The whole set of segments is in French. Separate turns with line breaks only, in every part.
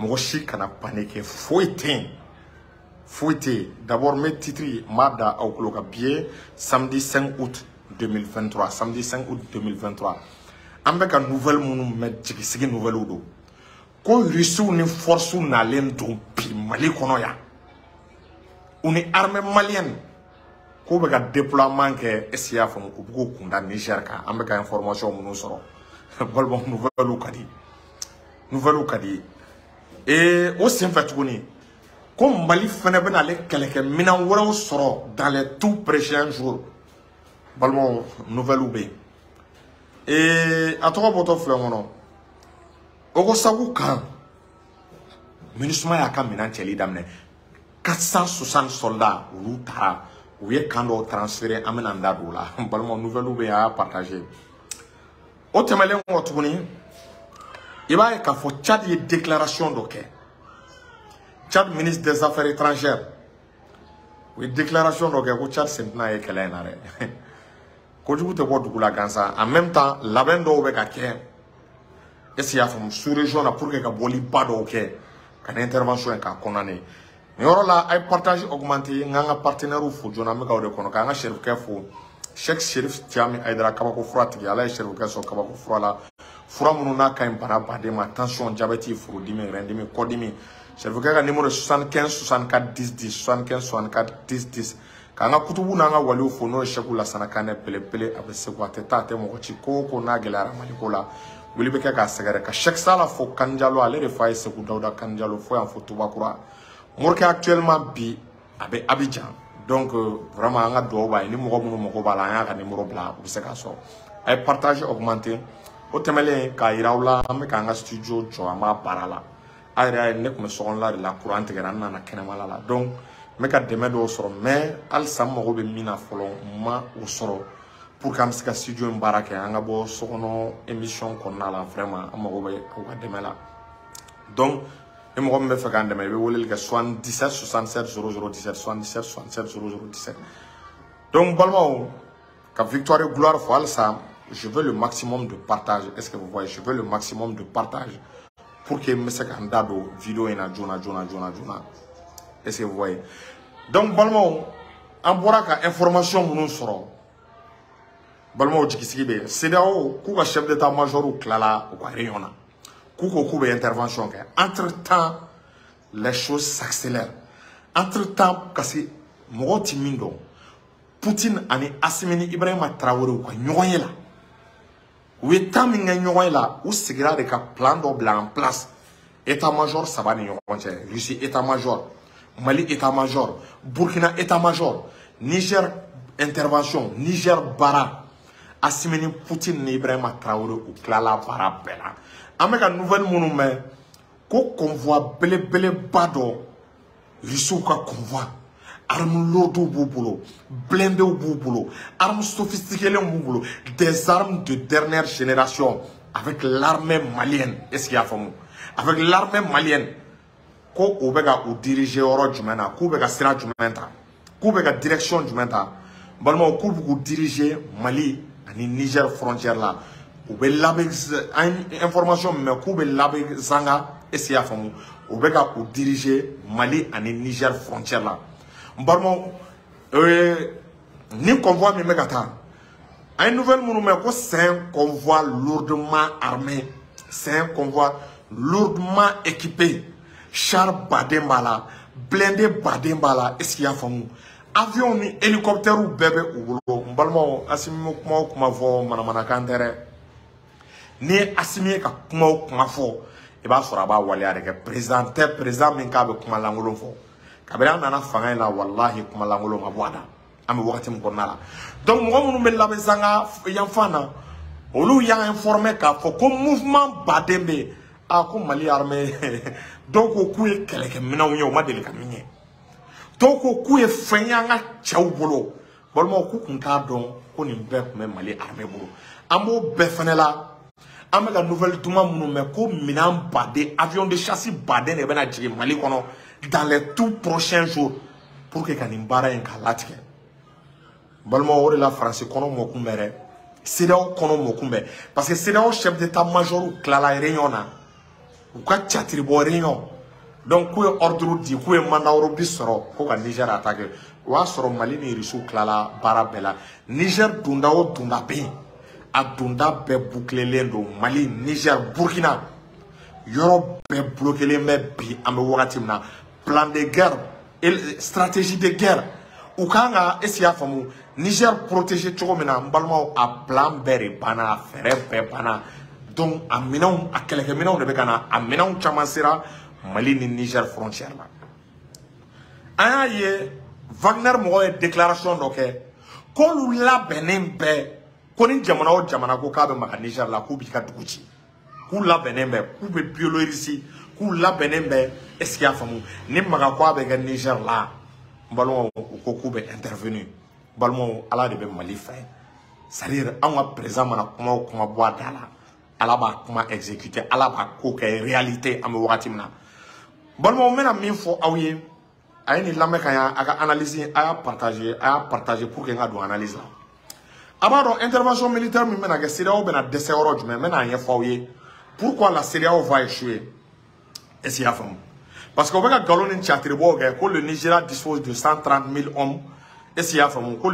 Moshi kana paniquer. Fouetté. D'abord, mes titres, Mada Aukloka Bié, samedi 5 août 2023. Samedi 5 août 2023. Avec un nouvel monde, c'est une nouvelle odo. Quand Rissou ni force n'allen dompi, Mali konoya. On est armée malienne. Quand on a déploiement que SIA font beaucoup condamné Niger, avec information nous sort. Bon nouvelle ou kadi. Et aussi en fait comme Mali fenêtre aller quelques minants sort dans les tout prochains jours. Bon nouvelle ou bé. Et à toi votre frère mon Ogo sabu kan MINUSMA ya kan minan celi damne 460 soldats ou tara ou ye kando transféré amenanda doula balmo nouvelle ou bien à partager au temele ngotuni iba ka fo Tchad ye déclaration doké Tchad ministre des affaires étrangères oui déclaration doké ko Tchad sentna ye kala nare ko jugu te bodu la gansa en même temps la bendo be ka ke est-ce qu'il y a une sous-région pour que Kaboli pas d'ok qu'une intervention est condamnée. Mais alors là, un partage augmenté, un partenaire ou fou, j'en ai mis au décor, un chef qui fou, chaque chef tiami aidera kabako froid, il y a là chef qui sont kabako froid là, froid monuna quand para pas ma tension diabétique fou, dimi rendimi codimi, chef qui a numéro 75 64 10 10 75 64 10 10. Quand on a kutubu nanga wali fou no chef la sanakane pele avec ce quoi teta te mo chiko ko na gelara malikola. Wili beke ka segere ka chaque sala fo kanjalo ale refaye se kudauda kanjalo fo en photo bakura morke actuellement bi abe Abidjan donc vraiment nga do ba ni mo munu bala nga ka numéro bla bu se ka so ay partage augmenter o temele ka irawla am ka nga studio jo ama barala ay ne ko so on la la courant te gran na kenema la donc me ka deme do so mais al sam mo be mina folon ma o soro pour que je studio Mbarake, on a beau son émission qu'on a là vraiment, on a des là. Donc, je me fais quand même, je vais 77 67 0017 77 67 0017. Donc, bon, quand victoire et gloire faut ça, je veux le maximum de partage. Est-ce que vous voyez, je veux le maximum de partage pour que je me fasse un dado vidéo et na jona. Est-ce que vous voyez? Donc, bon, en boira information nous serons. Balmo jikisibe CEDEAO kuka chef d'état-major ou klala ou rayona kuka intervention entre temps les choses s'accélèrent entre temps kasi moti mindo Poutine ani Assimini Ibrahima Traoré ou nyoyela ou taminga nyoyela ou sigira de ka plan do blanc en place état-major sabani nyonche Russie état-major Mali état-major Burkina état-major Niger intervention Niger bara Assimini Poutine ni Ibrahima Traoré ou Klala para bela. Avec un nouvel monument, qu'on voit bele bado, Rissouka convoi, armes lourdes au boulot, blindées au boulot, armes sophistiquées au boulot, des armes de dernière génération avec l'armée malienne. Est-ce qu'il y a fait avec l'armée malienne, qu'on obéga ou diriger au du mena, qu'on obéga sera du mena, qu'on obéga direction du mena, balmo qu'on obéga diriger Mali. Ni Niger frontière là ou be labe information mais ko be labe zanga esia famu ou be ka ou diriger Mali ani Niger frontière là mbarmo ni convoi mi megata un nouvel monument ko c'est un convoi lourdement armé c'est un convoi lourdement équipé char badembala blindé badembala esia famu avion ni hélicoptère ou bébé ou balmo asimi kuma fo manamana kantere ni asimi ka kuma fo e ba sora ba wali areke président min ka be kuma langolo fo kabira nana fanga la wallahi kuma langolo mabwada am wakati mkonala donc mo munu mel la bezanga yamfana olu ya informé ka fo ko mouvement badembe a ko Mali armée donc ko ku e keleke mina wonyo madele ka minye toko ku e fenyanga chawbolo bolmo ku kunta don ko ni be ko Mali armée bolo amo be fenela amela nouvelle tuma munu me ko minam bade avion de chasse bade ne bena jige Mali kono dans les tout prochains jours pour que kanimbara en kalatike bolmo ore la France kono mo kumere CEDEAO kono mo kumbe parce que CEDEAO chef d'état-major ou klala réuniona ou ka chatribo réunion donc ku ordre di ku mandat bi soro ko ka Niger attaquer wa soro Mali ni risu klala barabela Niger dunda o dunda be a dunda be boucler do Mali Niger Burkina yoro be bloquer les me bi am wakati na plan de guerre et stratégie de guerre ou kanga esia famu Niger protéger chogomina mbalma a plan bere bana fere be bana donc a minaw a keleke minaw de be kana a minaw chamansira Mali ni Niger frontière là aye Wagner mo déclaration doké ko lu la benin be ko ni jamana o jamana ko ka be maka Niger la ko bi ka duguci ku la benin be ku be biolorisi ku la benin be est-ce qu'il y a famu ni maka ko be ga Niger la ballon ko ku be intervenu ballon ala de be Mali fait c'est-à-dire on a présent mana kuma boa dala ala ba kuma exécuter ala ba ko ke réalité am wakati mina ballon mena min fo awye ayni lamé kaya aka analyser aya partager pour que ngado analyse la abado intervention militaire mi mena ga CEDEAO bena décès oro mais mena yen fawye pourquoi la CEDEAO va échouer et c'est à fond parce qu'on va galon in chatribo que le Nigeria dispose de 130 000 hommes et c'est à fond que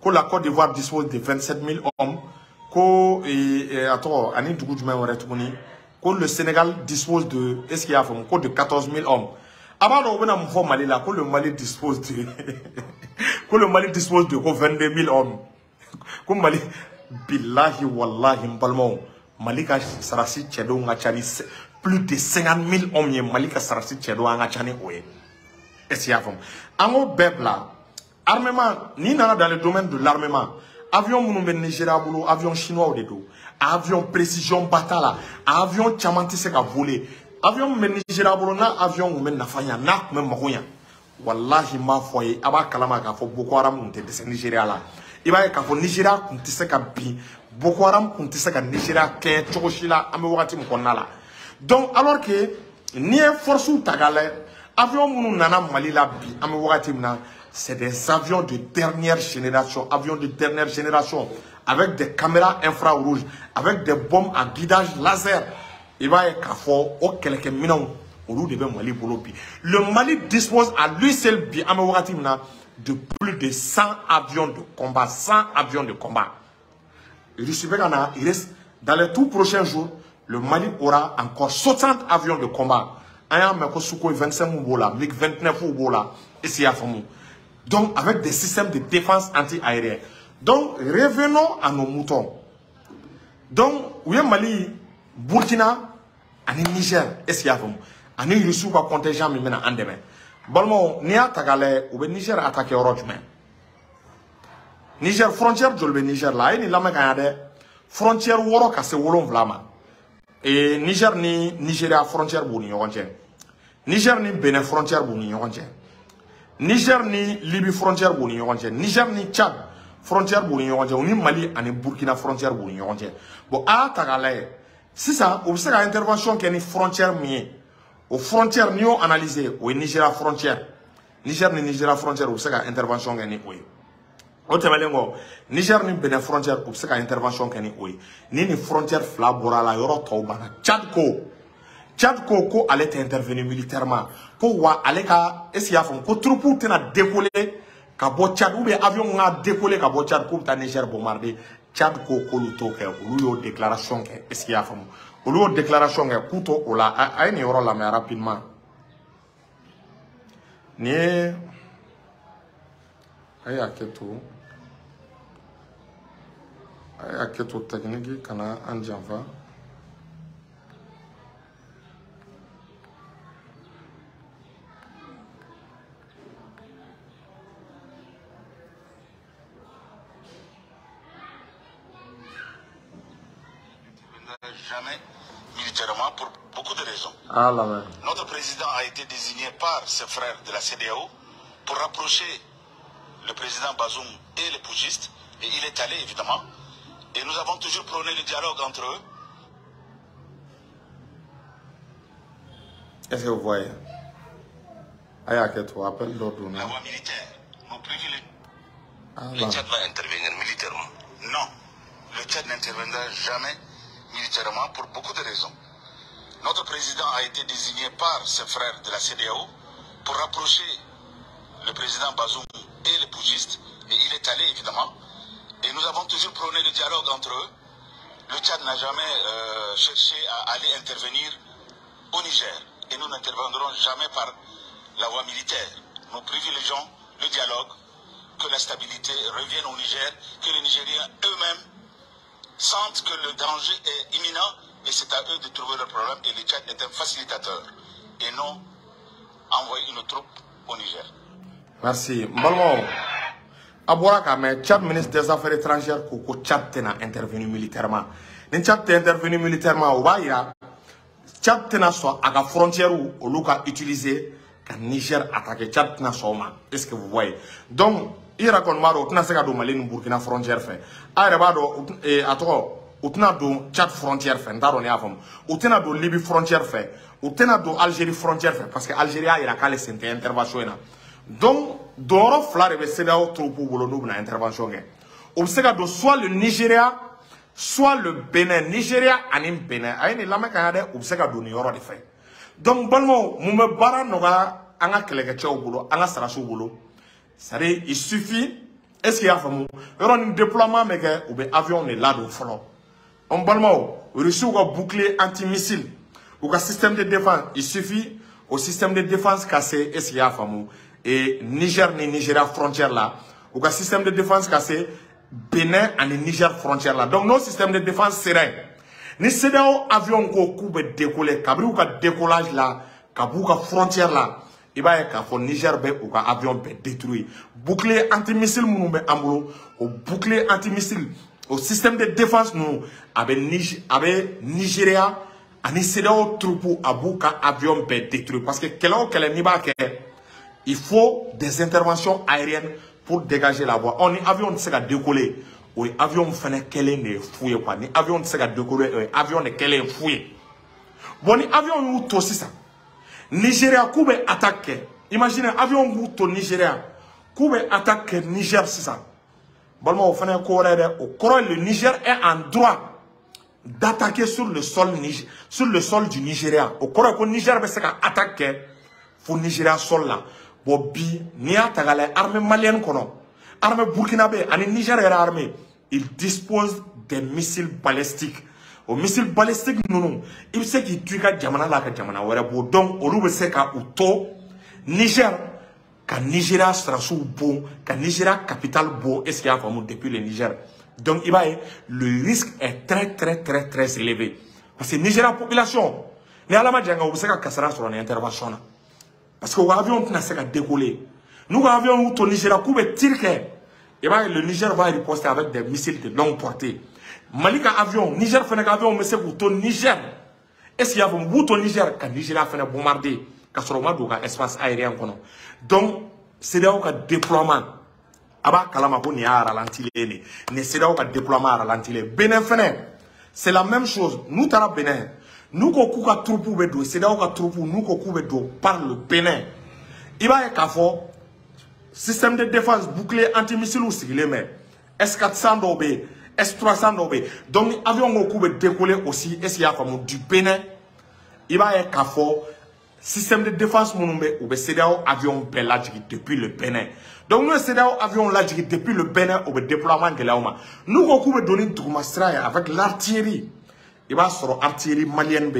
que la Côte d'Ivoire dispose de 27 000 hommes que ani dugu jumɛn wɛrɛ tuguni que le Sénégal dispose de est-ce qu'il y a fond que de 14 000 hommes avant on va nous Mali là que le Mali dispose de que le Mali dispose de 22 000 hommes que Mali billahi wallahi mbalmo Mali ka sarasi chedo nga chani plus de 50 000 hommes ye Mali ka sarasi chedo nga chani oye est-ce qu'il y a fond ango bebla armement ni nana dans le domaine de l'armement avion munu be Nigeria bulu avion chinois de do avion précision batala avion chamanti se ka voler avion men Nigeria bolo na avion men nafanya na men magonya wallahi ma foye aba kalama ka fo Boko Haram kunte de Nigeria la iba ka fo Nigeria kunte se ka bi Boko Haram kunte se ka Nigeria ke chokoshila ame wakati mkonna la donc alors que ni force ou tagale avion munu nana Mali la bi ame wakati mna c'est des avions de dernière génération avec des caméras infrarouges avec des bombes à guidage laser. Il va y avoir quelques minants le Mali dispose à lui seul de plus de 100 avions de combat. 100 avions de combat. Il reste dans les tout prochains jours, le Mali aura encore 60 avions de combat. 25 MiG 29 et c'est à fond. Donc avec des systèmes de défense anti-aérienne. Donc revenons à nos moutons. Donc oui Mali Burkina, ani Niger, est-ce qu'il y a fait? Ani Yusu va contingent mais maintenant en demain. Bon, ni attaqué ou Niger attaqué au Rojmen. Niger frontière de le Niger là, ni la mec frontière woro kase wolon vlama. Et Niger ni Nigeria frontière bouni yonjen. Niger ni Benin frontière bouni yonjen. Niger ni Libye frontière bouni yonjen. Niger ni Tchad frontière bouni yonjen. Ni Mali ani Burkina frontière bouni yonjen. Bon, attaqué si ça, vous savez l'intervention qui est une frontière mienne, aux frontières nous analysé, au Nigeria frontière, Niger ni Nigeria frontière, vous savez l'intervention qui est une oui. Au Temelengo, Niger ni Benin frontière, vous savez l'intervention qui est une oui. Ni une frontière flabora la yoro taubana, Tchad ko allait intervenir militairement, ko wa allait ka esiyafon, ko troupe tena décollé, ka bo Tchad ou bien avion a décollé ka bo Tchad ko ta Niger bombardé. Tchad ko koluto ke ulu déclaration ke est-ce qu'il y a famu ulu déclaration ke kuto ola ay ni yoro la mais rapidement ni ay aketo technique kana anjanfa
jamais militairement pour beaucoup de raisons.
Ah, là, ouais.
Notre président a été désigné par ses frères de la CEDEAO pour rapprocher le président Bazoum et les putschistes. Et il est allé, évidemment. Et nous avons toujours prôné le dialogue entre eux.
Est-ce que vous voyez? Ayaketo, appelle l'ordre.
La voie militaire, nous privilégions.
Ah,
le Tchad va intervenir militairement. Non, le Tchad n'interviendra jamais militairement pour beaucoup de raisons. notre président a été désigné par ses frères de la CEDEAO pour rapprocher le président Bazoum et les putschistes. Et il est allé, évidemment. Et nous avons toujours prôné le dialogue entre eux. Le Tchad n'a jamais cherché à aller intervenir au Niger. Et nous n'interviendrons jamais par la voie militaire. Nous privilégions le dialogue, que la stabilité revienne au Niger, que les Nigériens eux-mêmes sentent que le danger est imminent et c'est à eux de trouver le problème. Et le Tchad est un facilitateur et non envoyer une troupe au Niger.
Merci. Malmo, Aboraka, mais Tchad, ministre des Affaires étrangères, que Tchad n'a intervenu militairement. Ni Tchad est intervenu militairement au Baïra, Tchad n'a soit à la frontière où Oluka utilisé que Niger attaque Tchad n'a soit. Est-ce que vous voyez? Donc, il raconte Maro, tu n'as pas de Mali, Burkina frontière fait. Aérabado, et à toi, ou tu n'as de Tchad frontière fait, n'taro ni avant. Ou tu n'as de Libye frontière fait. Ou tu n'as de Algérie frontière fait. Parce que Algérie a la calé cette intervention. Donc, Doro Flare be seda au troupeau bolo nou na intervention gen. Ou sega do soit le Nigeria, soit le Bénin. Nigeria anim Bénin. Aye ni lame kanyade ou sega do ni yoro de fait. Donc bonmo mume bara noga anga keleke chao bolo, anga sarasou bolo. C'est-à-dire il suffit. Est-ce qu'il y a famou? Yoro ni déploiement meke ou be avion ne là do follow. On bonmo Russie ou bouclier anti-missile ou ka système de défense. Il suffit au système de défense cassé. Est-ce qu'il y a famou? Et Niger ni Nigeria frontière là, ou un système de défense cassé, Bénin et Niger frontière là. Donc nos systèmes de défense serein. Ni CEDEAO avion ko koube décoller, kabri ou ka décollage là, kabou ka frontière là, il va y avoir Niger be ou ka avion be détruit. Bouclier anti-missile mounou be amboulou, au bouclier anti-missile, au système de défense nous, avec Nigeria, ani CEDEAO troupeau abou ka avion be détruit. Parce que quel ni ba ke, il faut des interventions aériennes pour dégager la voie. On est avion de se décoller. Oui, avion fait qu'elle est fouillé quoi. Ni avion de se décoller, avion de qu'elle est fouillé. Bon, ni avion nous tout ça. Nigeria koube attaque. Imaginez avion nous tout Nigeria koube attaque Niger c'est ça. Bon, on fait un corps au corps le Niger est en droit d'attaquer sur le sol du Nigeria. Au corps que Niger va se attaquer pour Nigeria sol là. Bobi, Nia Tagale, armée malienne kono, armée burkinabé, et Niger est armée. Il dispose des missiles balistiques. Aux missiles balistiques, nous, il sait qu'il tue qu'à Djamana là, qu'à Djamana, donc, au lieu de ce qu'à Outo, Niger, qu'à Nigeria sera sous bon, qu'à Nigeria capitale beau, est-ce qu'il y a vraiment depuis le Niger? Donc, il va y le risque est très élevé. Parce que Nigeria population, n'est à la madjanga, ou c'est qu'à Kassara sur une intervention là. Parce que l'avion n'a pas décollé. Nous, l'avion au Nigeria, le Niger va riposter avec des missiles de longue portée. Malika avion, Niger fait un avion, mais c'est au Niger. Est-ce qu'il y a un bout au Niger quand Nigeria fait un bombarder, quand sur le espace aérien? Donc, c'est là où il y a déploiement. Aba Kalamako n'y a ralenti les. C'est là où il y a déploiement à ralenti. Bénin, c'est la même chose. Nous, t'as Bénin. Nous, qu'on a troupe bedo, c'est là où on troupe nous qu'on bedo par le Bénin. Il va y avoir système de défense bouclier anti-missile ou si les mais S400 d'obé, S300 d'obé. Donc, avion qu'on coupe décoller aussi, est-ce qu'il y a comme du Bénin? Il va y avoir système de défense mounoumbé ou c'est là où avion belladjiki depuis le Bénin. Donc, nous, c'est là où avion belladjiki depuis le Bénin au déploiement de l'Aoma. Nous, qu'on coupe donner Droumastra avec l'artillerie. Il va sur artillerie malienne B,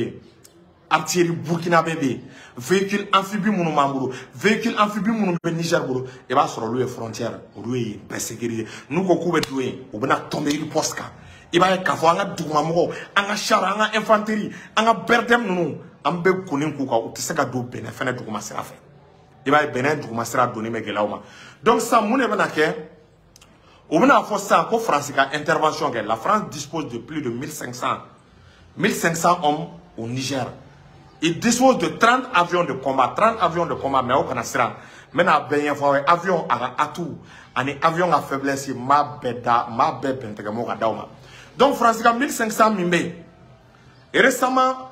artillerie burkinabé B, véhicule amphibie mounoumangourou, véhicule amphibie mounoumbé Niger bourou, il va sur lui frontière, lui sécurité. Nous qu'on doué, on va tomber le poste. Il va y avoir un doumamoro, un char, un infanterie, un berdem nous, un bébé konin kouka, ou t'es qu'à douber, un fin de doumasera fait. Il va y avoir un doumasera donné mes gelauma. Donc ça moune benake. On va avoir ça pour France intervention. La France dispose de plus de 1500 hommes au Niger. Il dispose de 30 avions de combat. 30 avions de combat, mais au Canada. Maintenant, il y a un avion à atout. Un avion à faiblesse, ma beda, ma bebe, donc, France, 1500 mimbe. Et récemment,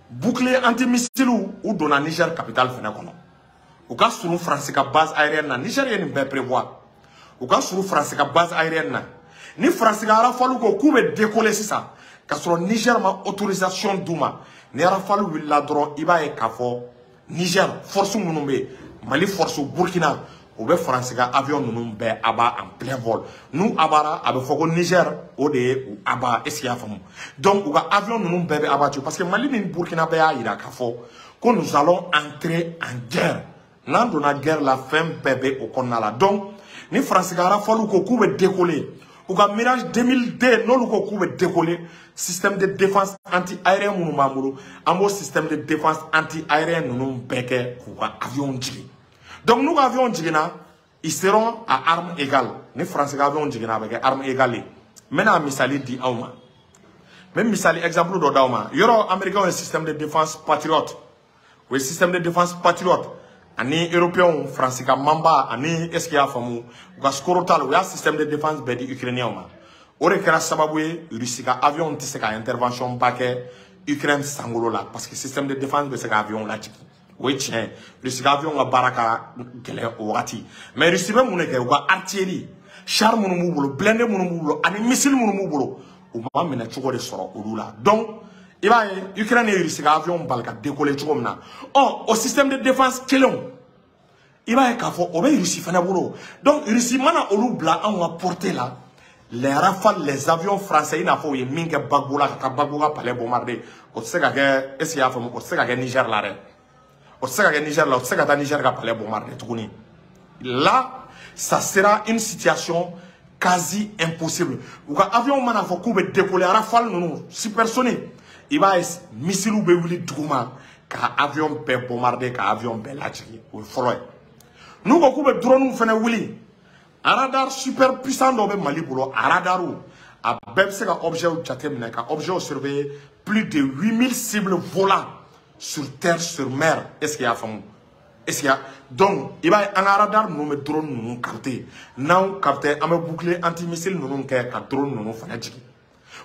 bouclier anti-missile ou dans la Niger, capitale, au cas où France, base aérienne, Niger, il y a prévoir. Au cas où France, base aérienne, ni France, il a fallu qu'on coupe décoller ça. Car sur Niger, ma autorisation d'Ouma, ni Rafale willa dron iba e kafo Niger force munumbe Mali force Burkina ou be France ga avion nous be aba en plein vol nous abara abe foko Niger o de ou aba esia famu donc ou ga avion nous be aba parce que Mali ni Burkina be a ira kafo que nous allons entrer en guerre nan dona guerre la fin bébé au konala donc ni France ga Rafale ko ku be décoller ou ga Mirage 2002 non lu ko ku be décoller système de défense anti-aérien munu mamuru amo système de défense anti-aérien nous beke ou ga avion jigi. Donc nous avions dit ils seront à armes égales. Les Français avions dit avec armes égales. Maintenant, misali dit Auma. Même misali exemple de Dauma. Il y aura américain un système de défense patriote. Oui, système de défense patriote. Ani européen, français mamba, ani eskia famu, gaskorotal, oui, un système de défense bedi ukrainien. Ore kera sababoué, Russie avion tiseka intervention paquet Ukraine sangolo là parce que système de défense c'est avion là. Oui, tiens, le avion a baraka gele orati. Mais le système mon eke ou artillerie, char mon moubulo, blindé mon moubulo, ani missile mon moubulo, ou ma mena choko de soro ou là. Donc, il va Ukraine et Russie avion balka décoller choko mena. Oh, au système de défense kelon. Il va y kafo obe Russie fana boulot. Donc Russie mana olu bla on a porté là. Les Rafales, les avions français, il n'a pas eu minke bagboula, bagboula palais bombardé. Au sega que SIA famo, au sega que Niger là. Au sega que Niger là, au sega que Niger là palais bombardé. Là, ça sera une situation quasi impossible. Ou quand avion mana faut qu'on décoller Rafale non supersonique. Il va missile ou bewili douma, car avion peut bombarder, car avion peut l'attirer. Ou follow. Nous quand on drone nous fait wili. Un radar super puissant dans le Mali pour un radar où a un objet ou un objet surveillé plus de 8000 cibles volant sur terre, sur mer. Est-ce qu'il y a femme? Est-ce qu'il y a donc il va un radar nous met drone nous capter. Nous capter un bouclier antimissile nous qu'un drone nous fanatique.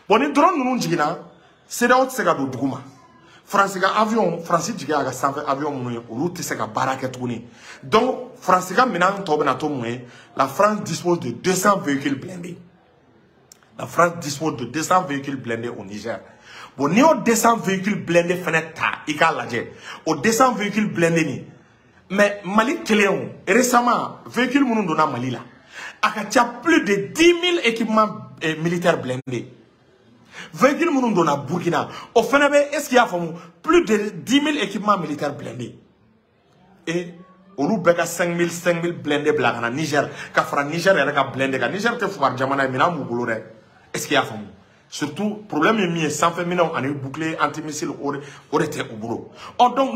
Bon les drones nous digna c'est d'autres c'est gars d'Ouguma. France avion France diga aga sanfɛ avion mun ye olu tɛ se ka baara kɛ tuguni donc France ka minɛn tɔ bɛna to mun ye la France dispose de 200 véhicules blindés. La France dispose de 200 véhicules blindés au Niger. Bon ni o 200 véhicules blindés fɛnɛ ta i k'a lajɛ o 200 véhicules blindés ni mais Mali kelen récemment véhicules minnu donna Mali la a ka ca plus de 10 000 équipements militaires blindés. Véhicules nous donnent à Burkina. Au Fénébe, est-ce qu'il y a plus de 10 000 équipements militaires blindés? Et au Loubega 5 000 blindés blancs en Niger. Car le Niger est blindé. Le Niger est fouard Jamana Mina Mouboulou. Est-ce qu'il y a surtout, le problème est mis sans faire minant en bouclier antimissile au été au boulot. Oh donc,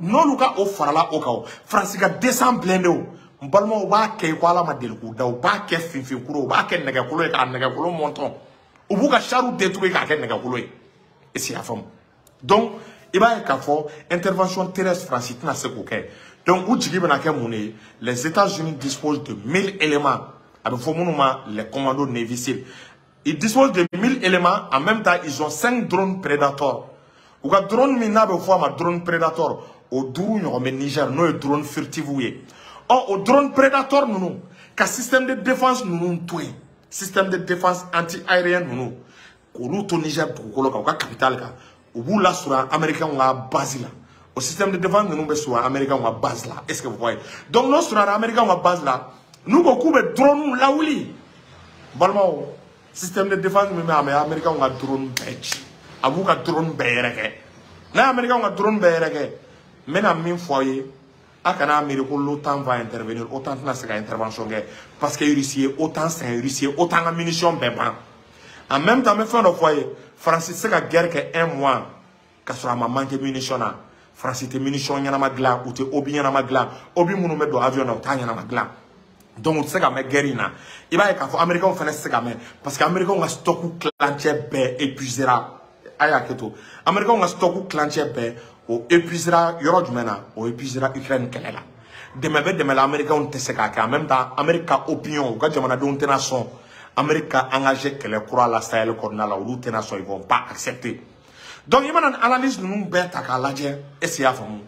non, cas au Farala au cas. France a 200 blindés. Mbalmo wa ke kwala madelku da ba ke fifi kuro ba ke nega kulo e ka nega kulo monton. Ou vous avez charou détruit quelqu'un qui a coulé. Et c'est la femme. Donc, il va y avoir une intervention terrestre française. Donc, les États-Unis disposent de 1000 éléments. Avec les commandos Navy. Ils disposent de 1000 éléments. En même temps, ils ont 5 drones Predator. Ou quand drone minable fois drone Predator. Au drone, on met Niger, nous, drone furtif. Or, au drone Predator, nous, qu'un système de défense, nous, tout. Système de défense anti-aérienne, nous, nous, au Niger, pour la capitale, au bout là, sur l'Américain, on a base là. Au système de défense, nous, sur l'Américain, on a base là. Est-ce que vous voyez? Donc, nous, sur l'Américain, on a base là. Nous, beaucoup de drones là où il bon, système de défense, mais l'Américain, on a drone bête. À vous, on a drone bête. L'Américain, on a drone bête. Maintenant, mille foyers. L'OTAN va intervenir, autant de intervention parce que Russie autant c'est Russie autant de munitions en même temps, fin de foyer, France c'est la guerre que 1 mois, quand ça m'a manqué munitions là, France était munitions y en a magla ou te obi y en a magla, obi mounou met dans l'avion autant y en a magla. Donc c'est comme guerre là, il va y avoir Américains fait c'est comme parce qu'Américains ont stock ou clanché bé épuisera, ayaketo, Américains ont stock ou clanché bé o épuisera yoro jumena o épuisera Ukraine kelela demain l'Américain on te seka en même temps America opinion ga jamana don tenation America engagé que les croix la Sahel corna la ou tenation ils vont pas accepter donc il y a une analyse nous beta ka laje esia famu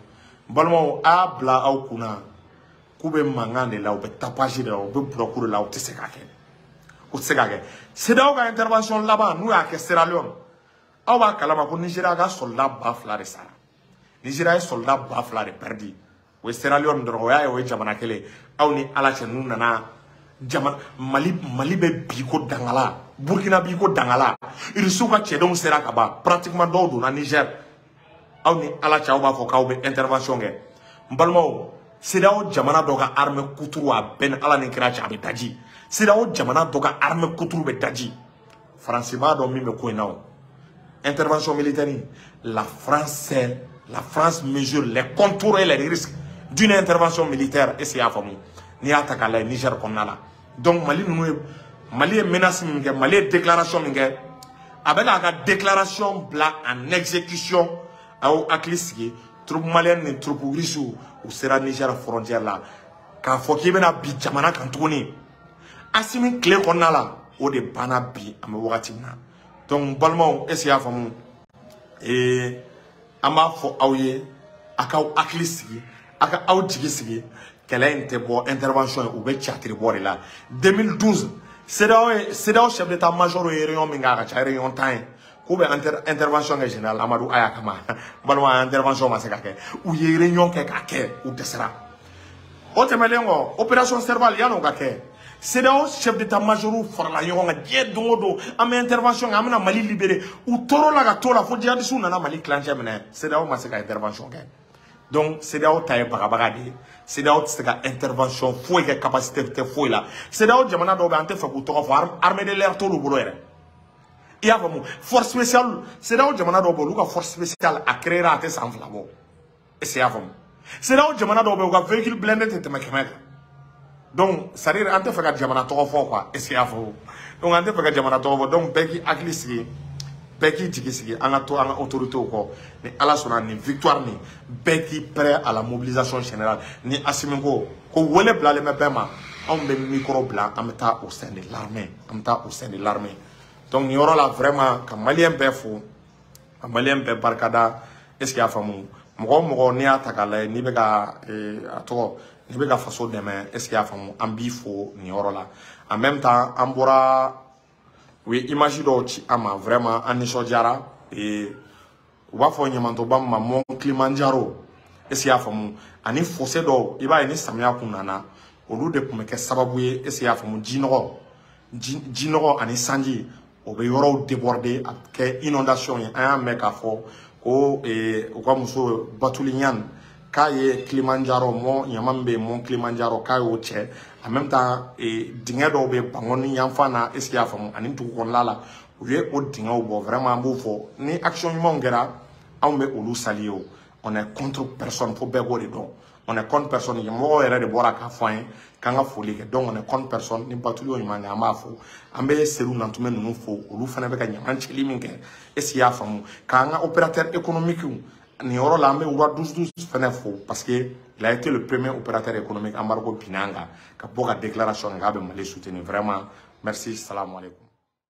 balmo abla au kuna kube mangande la ou be tapage de ou be procure la ou te seka ke o seka ke c'est donc une intervention là-bas nous à Sierra Leone Awa kalama ko Nigeria ga soldat ba fila de sara. Nigeria ye soldat ba fila de perdi. O Sierra Leone doro o ya o jamana kele. Aw ni ala cɛ nu nana jamana Mali be biko dangala. Burkina biko dangala. Irisu ka cɛdenw sera ka ban. Pratiquement dɔw donna Niger. Aw ni ala cɛ aw b'a fɔ k'aw be intervention kɛ. N balimaw CEDEAO jamana dɔ ka armée kuturu a bɛɛ ni ala ni kira cɛ a bɛ daji. CEDEAO jamana dɔ ka armée kuturu bɛ daji. France b'a dɔn min bɛ ko in na o. Intervention militaire, la France mesure les contours et les risques d'une intervention militaire. Et c'est à fond. Ni a takala Niger comme là. Donc Mali est menace mingue, Mali est déclaration mingue. Avec la déclaration bla en exécution au akliski, troupes maliennes et troupes risou ou sera Niger frontière là. Quand faut qu'il y ait bi jamana kantouni. Asimi clé qu'on a là, au de bana bi amouatina. Donc, balmo, essayer à faire et ama fo aouye, akaou aklisigi, akaou djigisi, qu'elle a une intervention ou be chatri bord là. 2012, c'est là chef d'état-major et réunion minga, réunion time. Koube intervention générale, Amadou Ayakama, balmo intervention masakake, ou y réunion keke, ou tessera. Otemelengo, opération cervale, yano kake. C'est là chef d'état-major farla yonga die dongodo am intervention amena Mali libéré ou toro la gato la fo djihadisou nana Mali clanché mena c'est là masaka intervention gain donc c'est là taye bagabaga de c'est là tsaka intervention fo e capacité te fo là c'est là jamana do be ante fa ku to armée de l'air to lu bolo ere il y a vraiment force spéciale c'est là jamana do bo lu ka force spéciale a créer à te sans flamo et c'est avant c'est là jamana do be ka véhicule blindé te makemeka. Donc, ça veut dire que tu as jamana trop fort quoi. Est-ce qu'il y a faux? Donc, tu as jamana trop fort. Donc, Beki Aklisigi, Beki Tikisigi, on a autorité au corps. Mais à la sonne, ni victoire ni Beki prêt à la mobilisation générale. Ni Asimengo, qu'on voulait blaler mes paiements. On met micro blanc, on met au sein de l'armée. On met au sein de l'armée. Donc, il y aura là vraiment, quand Malien Bé fou, quand Malien Bé Barkada, est-ce qu'il y a famou? Moi, ni à Takala, ni Bega, à toi. Je vais faire ça demain. Est-ce qu'il y a un bifo ni orola? En même temps, Ambora, oui, imagine d'aujourd'hui, ama vraiment en Nishodjara et wafo nyamantoba mon Kilimanjaro. Est-ce qu'il y a un fossé d'eau? Il va y avoir Samia Kunana. Au lieu de que Sababouye, est-ce qu'il y a un Jinoro en Sanji? Au Béoro débordé, avec inondation, un mec à fort, au Muso Batulignan. Kaye Kilimanjaro mon yamambe mon Kilimanjaro kaye oche en même temps et dingue do be bangoni yamfana esia fam ani tu kon lala we o dingue o vraiment beau ni action mongera on me olu salio on est contre personne faut be gori do on est contre personne yamo era de bora ka foin kanga folie donc on est contre personne ni batulio yimanga amafo ambe seru nantume nunu fo olu fana be ka nyamanchi liminge esia fam kanga opérateur économique ni oro la me wa 12 fenefo parce que il a été le premier opérateur économique embargo Pinanga qui a déclaration ngabe Mali soutenir vraiment merci salam alaikum.